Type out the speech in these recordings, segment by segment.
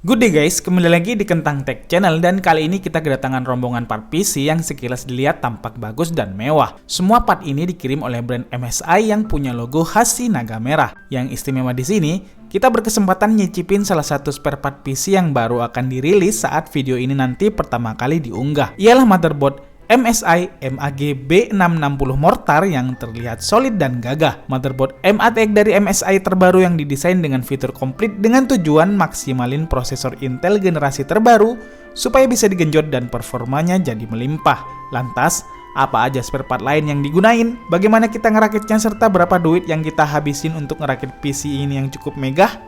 Good day guys, kembali lagi di Kentang Tech Channel dan kali ini kita kedatangan rombongan part PC yang sekilas dilihat tampak bagus dan mewah. Semua part ini dikirim oleh brand MSI yang punya logo khas naga merah. Yang istimewa di sini, kita berkesempatan nyicipin salah satu spare part PC yang baru akan dirilis saat video ini nanti pertama kali diunggah. Ialah motherboard MSI MAG B660 Mortar yang terlihat solid dan gagah. Motherboard MATX dari MSI terbaru yang didesain dengan fitur komplit dengan tujuan maksimalin prosesor Intel generasi terbaru supaya bisa digenjot dan performanya jadi melimpah. Lantas, apa aja spare part lain yang digunain? Bagaimana kita ngerakitnya serta berapa duit yang kita habisin untuk ngerakit PC ini yang cukup megah?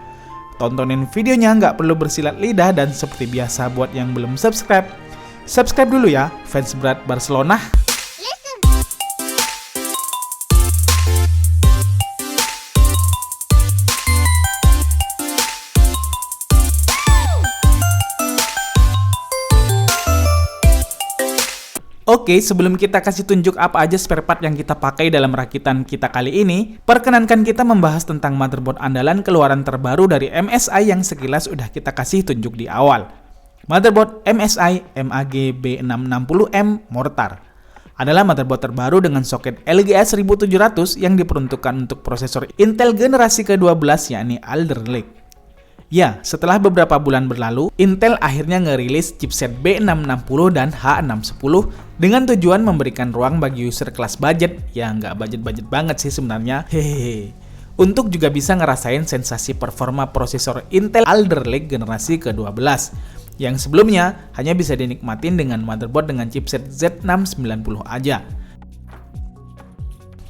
Tontonin videonya, nggak perlu bersilat lidah, dan seperti biasa buat yang belum subscribe dulu ya, fans berat Barcelona. Oke, sebelum kita kasih tunjuk apa aja spare part yang kita pakai dalam rakitan kita kali ini, perkenankan kita membahas tentang motherboard andalan keluaran terbaru dari MSI yang sekilas udah kita kasih tunjuk di awal. Motherboard MSI MAG B660M Mortar adalah motherboard terbaru dengan soket LGA 1700 yang diperuntukkan untuk prosesor Intel generasi ke-12 yakni Alder Lake. Ya, setelah beberapa bulan berlalu, Intel akhirnya ngerilis chipset B660 dan H610 dengan tujuan memberikan ruang bagi user kelas budget, ya nggak budget-budget banget sih sebenarnya, hehehe, untuk juga bisa ngerasain sensasi performa prosesor Intel Alder Lake generasi ke-12. Yang sebelumnya hanya bisa dinikmatin dengan motherboard dengan chipset Z690 aja.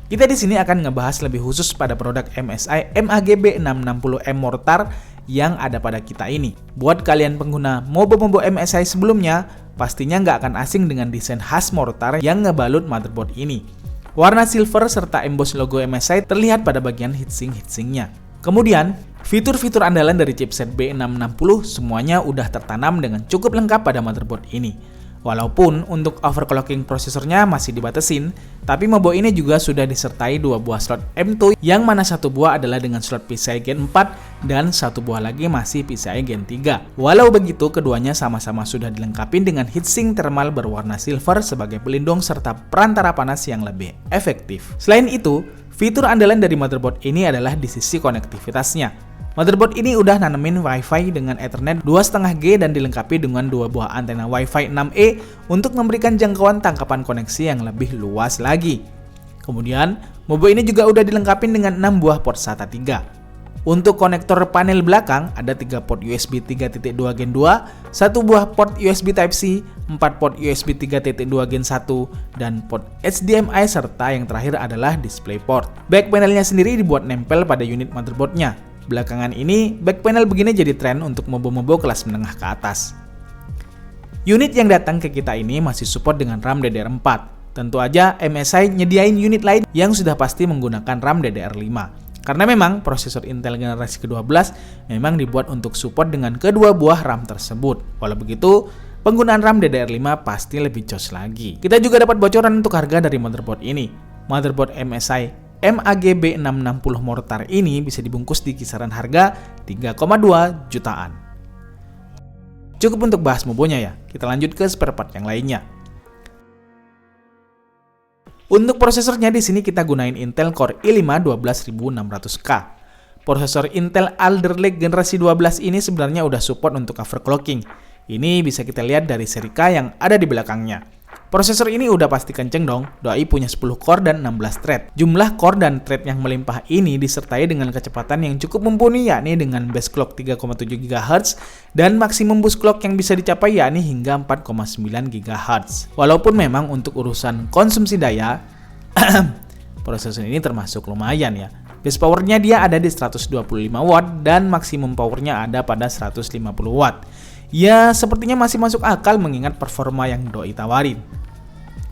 Kita di sini akan ngebahas lebih khusus pada produk MSI MAG B660M Mortar yang ada pada kita ini. Buat kalian pengguna mobo-mobo MSI sebelumnya, pastinya nggak akan asing dengan desain khas Mortar yang ngebalut motherboard ini. Warna silver serta emboss logo MSI terlihat pada bagian heatsink-heatsinknya. Kemudian, fitur-fitur andalan dari chipset B660 semuanya udah tertanam dengan cukup lengkap pada motherboard ini. Walaupun untuk overclocking prosesornya masih dibatasin, tapi mobo ini juga sudah disertai dua buah slot M2 yang mana satu buah adalah dengan slot PCIe Gen 4 dan satu buah lagi masih PCIe Gen 3. Walau begitu, keduanya sama-sama sudah dilengkapi dengan heatsink thermal berwarna silver sebagai pelindung serta perantara panas yang lebih efektif. Selain itu, fitur andalan dari motherboard ini adalah di sisi konektivitasnya. Motherboard ini udah nanemin Wi-Fi dengan Ethernet 2,5G dan dilengkapi dengan dua buah antena Wi-Fi 6E untuk memberikan jangkauan tangkapan koneksi yang lebih luas lagi. Kemudian, mobo ini juga udah dilengkapi dengan 6 buah port SATA 3. Untuk konektor panel belakang, ada 3 port USB 3.2 Gen 2, 1 buah port USB Type-C, 4 port USB 3.2 Gen 1, dan port HDMI, serta yang terakhir adalah DisplayPort. Back panelnya sendiri dibuat nempel pada unit motherboardnya. Belakangan ini, back panel begini jadi tren untuk mobo-mobo kelas menengah ke atas. Unit yang datang ke kita ini masih support dengan RAM DDR4. Tentu aja MSI nyediain unit lain yang sudah pasti menggunakan RAM DDR5. Karena memang prosesor Intel generasi ke-12 memang dibuat untuk support dengan kedua buah RAM tersebut. Walau begitu, penggunaan RAM DDR5 pasti lebih jos lagi. Kita juga dapat bocoran untuk harga dari motherboard ini. Motherboard MSI MAG B660 Mortar ini bisa dibungkus di kisaran harga 3,2 jutaan. Cukup untuk bahas mobonya ya, kita lanjut ke spare part yang lainnya. Untuk prosesornya di sini kita gunain Intel Core i5 12600K. Prosesor Intel Alder Lake generasi 12 ini sebenarnya udah support untuk overclocking. Ini bisa kita lihat dari seri K yang ada di belakangnya. Prosesor ini udah pasti kenceng dong, doi punya 10 core dan 16 thread. Jumlah core dan thread yang melimpah ini disertai dengan kecepatan yang cukup mumpuni yakni dengan base clock 3,7 GHz dan maksimum boost clock yang bisa dicapai yakni hingga 4,9 GHz. Walaupun memang untuk urusan konsumsi daya, prosesor ini termasuk lumayan ya. Base powernya dia ada di 125 watt dan maksimum powernya ada pada 150 watt. Ya, sepertinya masih masuk akal mengingat performa yang doi tawarin.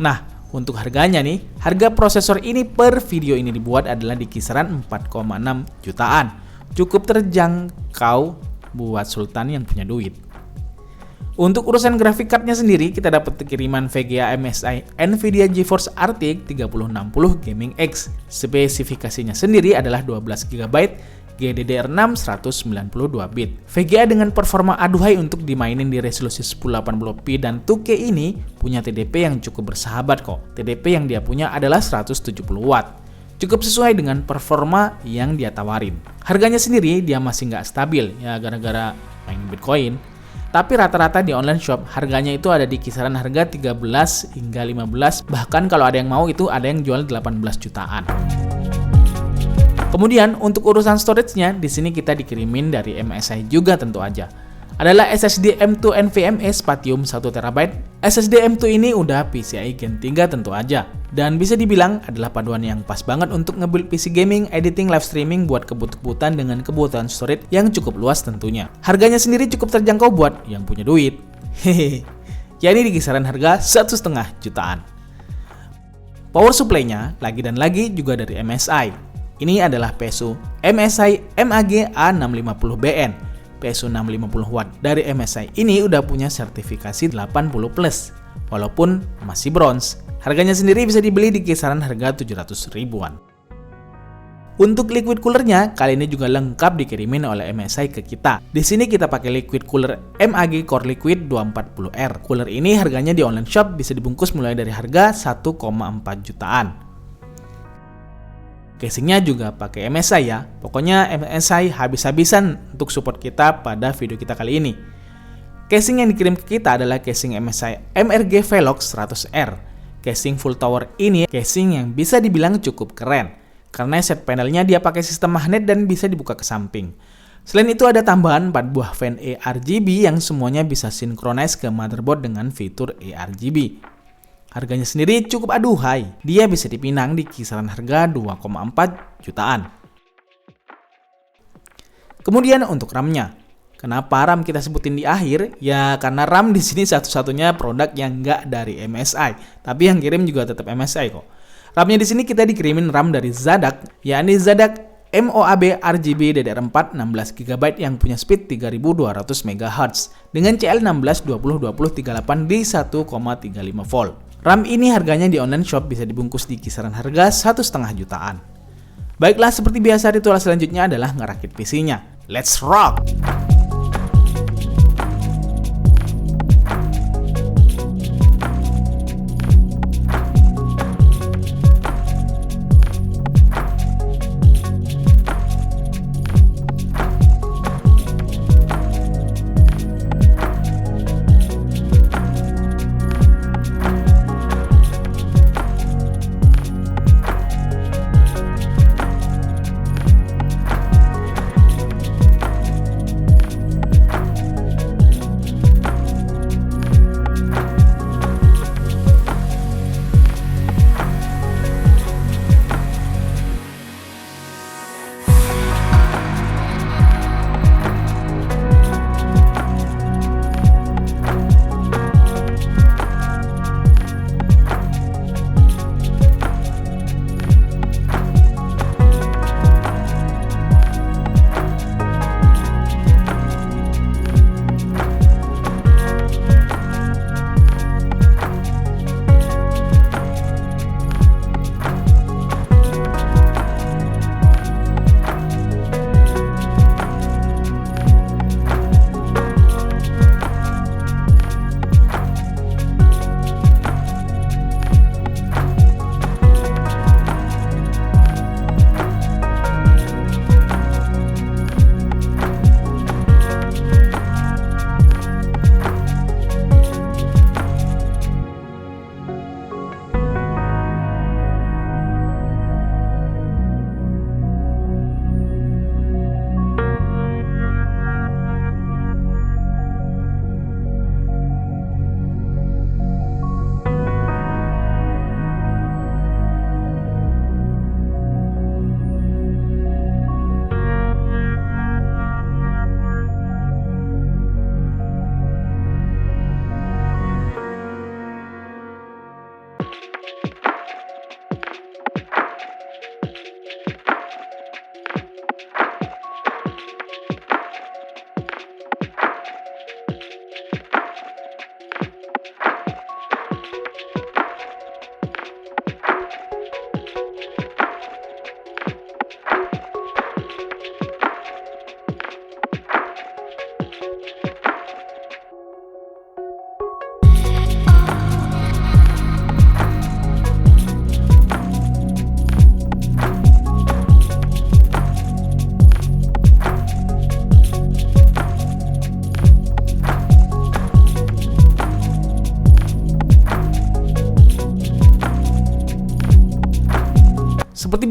Nah, untuk harganya nih, harga prosesor ini per video ini dibuat adalah di kisaran 4,6 jutaan. Cukup terjangkau buat Sultan yang punya duit. Untuk urusan grafik cardnya sendiri, kita dapat kiriman VGA MSI Nvidia GeForce RTX 3060 Gaming X. Spesifikasinya sendiri adalah 12 GB GDDR6 192 bit. VGA dengan performa aduhai untuk dimainin di resolusi 1080p dan 2K ini punya TDP yang cukup bersahabat kok. TDP yang dia punya adalah 170 watt. Cukup sesuai dengan performa yang dia tawarin. Harganya sendiri dia masih nggak stabil ya gara-gara main Bitcoin. Tapi rata-rata di online shop harganya itu ada di kisaran harga 13 hingga 15, bahkan kalau ada yang mau itu ada yang jual 18 jutaan. Kemudian untuk urusan storage-nya di sini kita dikirimin dari MSI juga tentu aja. Adalah SSD M2 NVMe Spatium 1TB. SSD M2 ini udah PCIe Gen 3 tentu aja. Dan bisa dibilang adalah paduan yang pas banget untuk nge-build PC gaming, editing, live streaming buat kebutuhan dengan kebutuhan storage yang cukup luas tentunya. Harganya sendiri cukup terjangkau buat yang punya duit. Hehehe. Ya ini di kisaran harga 1,5 jutaan. Power supply-nya lagi dan lagi juga dari MSI. Ini adalah PSU MSI MAG A650BN. PSU 650 watt dari MSI ini udah punya sertifikasi 80+, walaupun masih bronze. Harganya sendiri bisa dibeli di kisaran harga 700 ribuan. Untuk liquid coolernya, kali ini juga lengkap dikirimin oleh MSI ke kita. Di sini kita pakai liquid cooler MAG Core Liquid 240R. Cooler ini harganya di online shop bisa dibungkus mulai dari harga 1,4 jutaan. Casingnya juga pakai MSI ya. Pokoknya MSI habis-habisan untuk support kita pada video kita kali ini. Casing yang dikirim ke kita adalah casing MSI MRG Velox 100R. Casing full tower ini casing yang bisa dibilang cukup keren. Karena set panelnya dia pakai sistem magnet dan bisa dibuka ke samping. Selain itu ada tambahan 4 buah fan ARGB yang semuanya bisa synchronize ke motherboard dengan fitur ARGB. Harganya sendiri cukup aduhai, dia bisa dipinang di kisaran harga 2,4 jutaan. Kemudian untuk RAM-nya, kenapa RAM kita sebutin di akhir? Ya karena RAM di sini satu-satunya produk yang nggak dari MSI, tapi yang kirim juga tetap MSI kok. RAM-nya di sini kita dikirimin RAM dari Zadak, yakni Zadak MOAB RGB DDR4 16GB yang punya speed 3200 MHz dengan CL16202038 di 1,35 volt. RAM ini harganya di online shop bisa dibungkus di kisaran harga 1,5 jutaan. Baiklah, seperti biasa ritual selanjutnya adalah ngerakit PC-nya. Let's rock!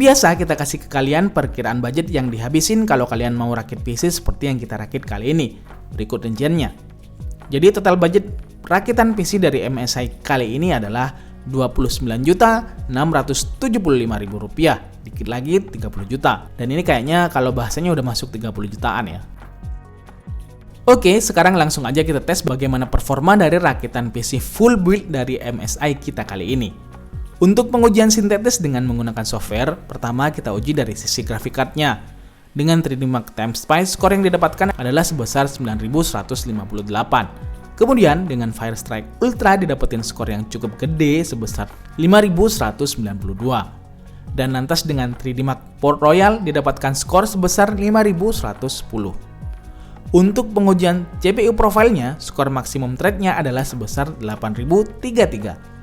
biasa kita kasih ke kalian perkiraan budget yang dihabisin kalau kalian mau rakit PC seperti yang kita rakit kali ini. Berikut rinciannya. Jadi total budget rakitan PC dari MSI kali ini adalah Rp29.675.000. Dikit lagi 30 juta. Dan ini kayaknya kalau bahasanya udah masuk 30 jutaan ya. Oke, sekarang langsung aja kita tes bagaimana performa dari rakitan PC full build dari MSI kita kali ini. Untuk pengujian sintetis dengan menggunakan software, pertama kita uji dari sisi grafik card-nya. Dengan 3D Mark TimeSpy, skor yang didapatkan adalah sebesar 9158. Kemudian dengan Firestrike Ultra didapetin skor yang cukup gede sebesar 5192. Dan lantas dengan 3D Mark Port Royal didapatkan skor sebesar 5110. Untuk pengujian CPU profile-nya, skor maksimum thread-nya adalah sebesar 8033.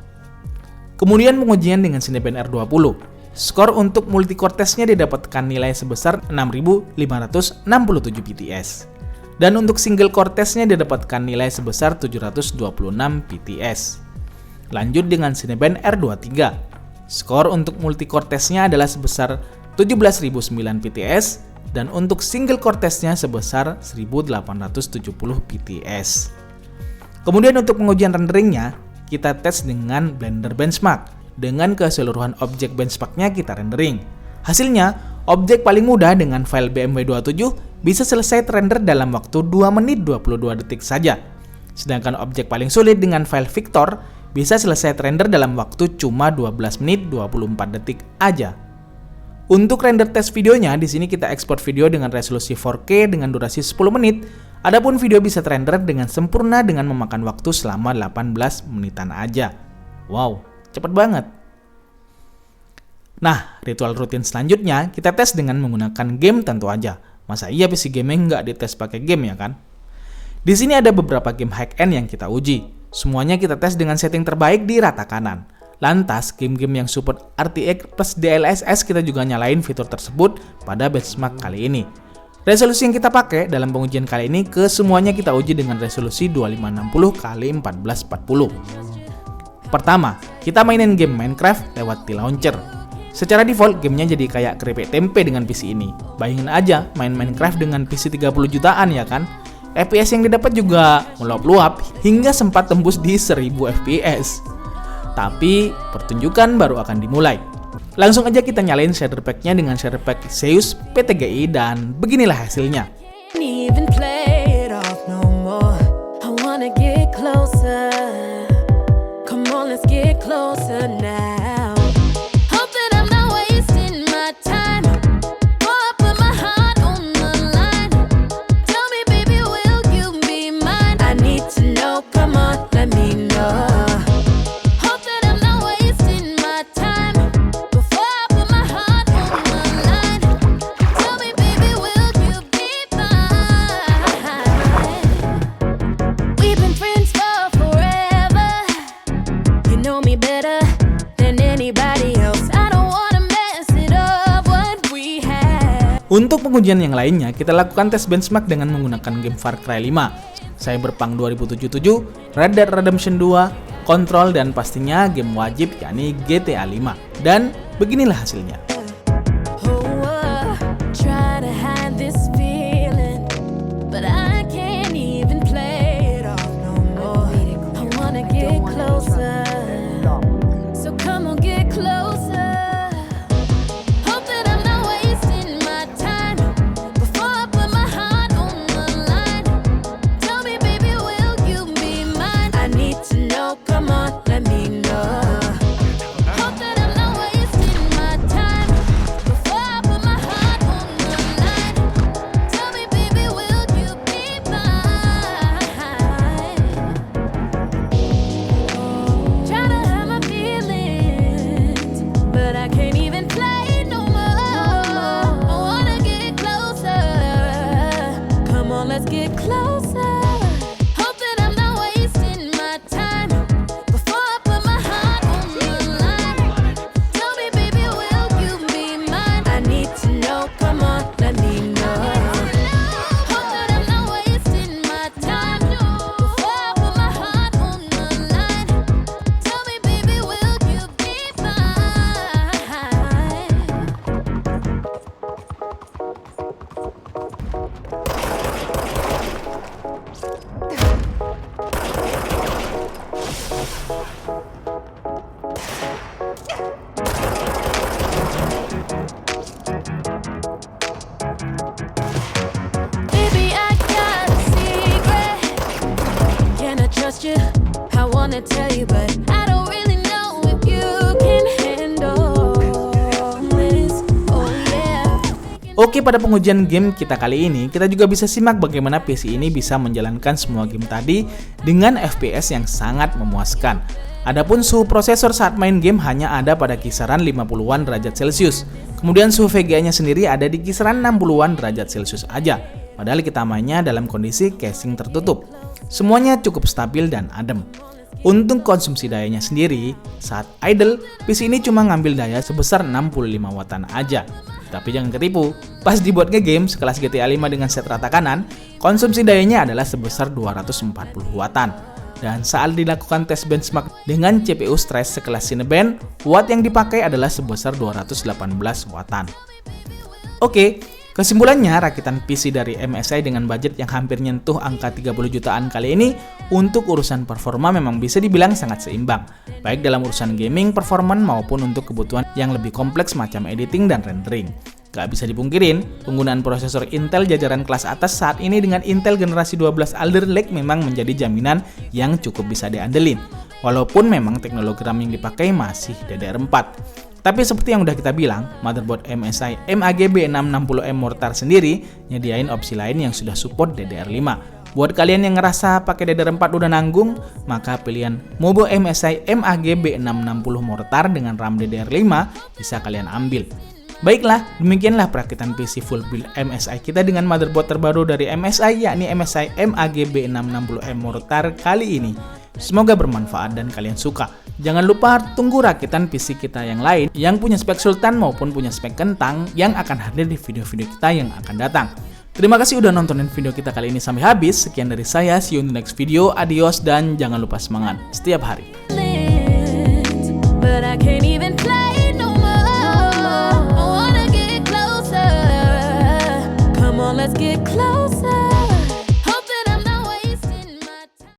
Kemudian pengujian dengan Cinebench R20. Skor untuk multi-core test-nya didapatkan nilai sebesar 6567 PTS. Dan untuk single core test-nya didapatkan nilai sebesar 726 PTS. Lanjut dengan Cinebench R23. Skor untuk multi-core test-nya adalah sebesar 17.009 PTS dan untuk single core test-nya sebesar 1870 PTS. Kemudian untuk pengujian renderingnya, kita tes dengan Blender Benchmark. Dengan keseluruhan objek benchmark-nya kita rendering. Hasilnya, objek paling mudah dengan file BMW 27 bisa selesai terrender dalam waktu 2 menit 22 detik saja. Sedangkan objek paling sulit dengan file Victor bisa selesai terrender dalam waktu cuma 12 menit 24 detik aja. Untuk render test videonya, di sini kita ekspor video dengan resolusi 4K dengan durasi 10 menit. Adapun video bisa terrender dengan sempurna dengan memakan waktu selama 18 menitan aja. Wow, cepet banget. Nah, ritual rutin selanjutnya kita tes dengan menggunakan game tentu aja. Masa iya PC gaming nggak dites pakai game ya kan? Di sini ada beberapa game high-end yang kita uji. Semuanya kita tes dengan setting terbaik di rata kanan. Lantas, game-game yang support RTX plus DLSS kita juga nyalain fitur tersebut pada benchmark kali ini. Resolusi yang kita pakai dalam pengujian kali ini kesemuanya kita uji dengan resolusi 2560x1440. Pertama, kita mainin game Minecraft lewat T-Launcher. Secara default, gamenya jadi kayak keripik tempe dengan PC ini. Bayangin aja main Minecraft dengan PC 30 jutaan ya kan? FPS yang didapat juga meluap-luap hingga sempat tembus di 1000 FPS. Tapi, pertunjukan baru akan dimulai. Langsung aja kita nyalain shader pack-nya dengan shader pack Zeus PTGI dan beginilah hasilnya. Untuk pengujian yang lainnya, kita lakukan tes benchmark dengan menggunakan game Far Cry 5, Cyberpunk 2077, Red Dead Redemption 2, Control, dan pastinya game wajib yakni GTA 5. Dan beginilah hasilnya. Baby, I got a secret. Can I trust you? I wanna tell you, but I don't really know if you can handle this. Oh yeah. Oke, pada pengujian game kita kali ini, kita juga bisa simak bagaimana PC ini bisa menjalankan semua game tadi dengan FPS yang sangat memuaskan. Adapun suhu prosesor saat main game hanya ada pada kisaran 50-an derajat Celcius. Kemudian suhu VGA-nya sendiri ada di kisaran 60-an derajat Celcius aja. Padahal kita mainnya dalam kondisi casing tertutup. Semuanya cukup stabil dan adem. Untuk konsumsi dayanya sendiri, saat idle, PC ini cuma ngambil daya sebesar 65 wattan aja. Tapi jangan ketipu, pas dibuat nge-game sekelas GTA 5 dengan set rata kanan, konsumsi dayanya adalah sebesar 240 wattan. Dan saat dilakukan tes benchmark dengan CPU Strix sekelas Cinebench, watt yang dipakai adalah sebesar 218 wattan. Oke, kesimpulannya rakitan PC dari MSI dengan budget yang hampir nyentuh angka 30 jutaan kali ini untuk urusan performa memang bisa dibilang sangat seimbang, baik dalam urusan gaming, performance maupun untuk kebutuhan yang lebih kompleks macam editing dan rendering. Gak bisa dipungkirin, penggunaan prosesor Intel jajaran kelas atas saat ini dengan Intel generasi 12 Alder Lake memang menjadi jaminan yang cukup bisa diandelin. Walaupun memang teknologi RAM yang dipakai masih DDR4. Tapi seperti yang udah kita bilang, motherboard MSI MAGB660M Mortar sendiri nyediain opsi lain yang sudah support DDR5. Buat kalian yang ngerasa pakai DDR4 udah nanggung, maka pilihan Mobo MSI MAGB660 Mortar dengan RAM DDR5 bisa kalian ambil. Baiklah, demikianlah perakitan PC full build MSI kita dengan motherboard terbaru dari MSI, yakni MSI MAGB660M Mortar kali ini. Semoga bermanfaat dan kalian suka. Jangan lupa tunggu rakitan PC kita yang lain yang punya spek sultan maupun punya spek kentang yang akan hadir di video-video kita yang akan datang. Terima kasih udah nontonin video kita kali ini sampai habis. Sekian dari saya, see you in the next video. Adios dan jangan lupa semangat setiap hari. But I can't even play no more. I wanna get closer. Come on, let's get close.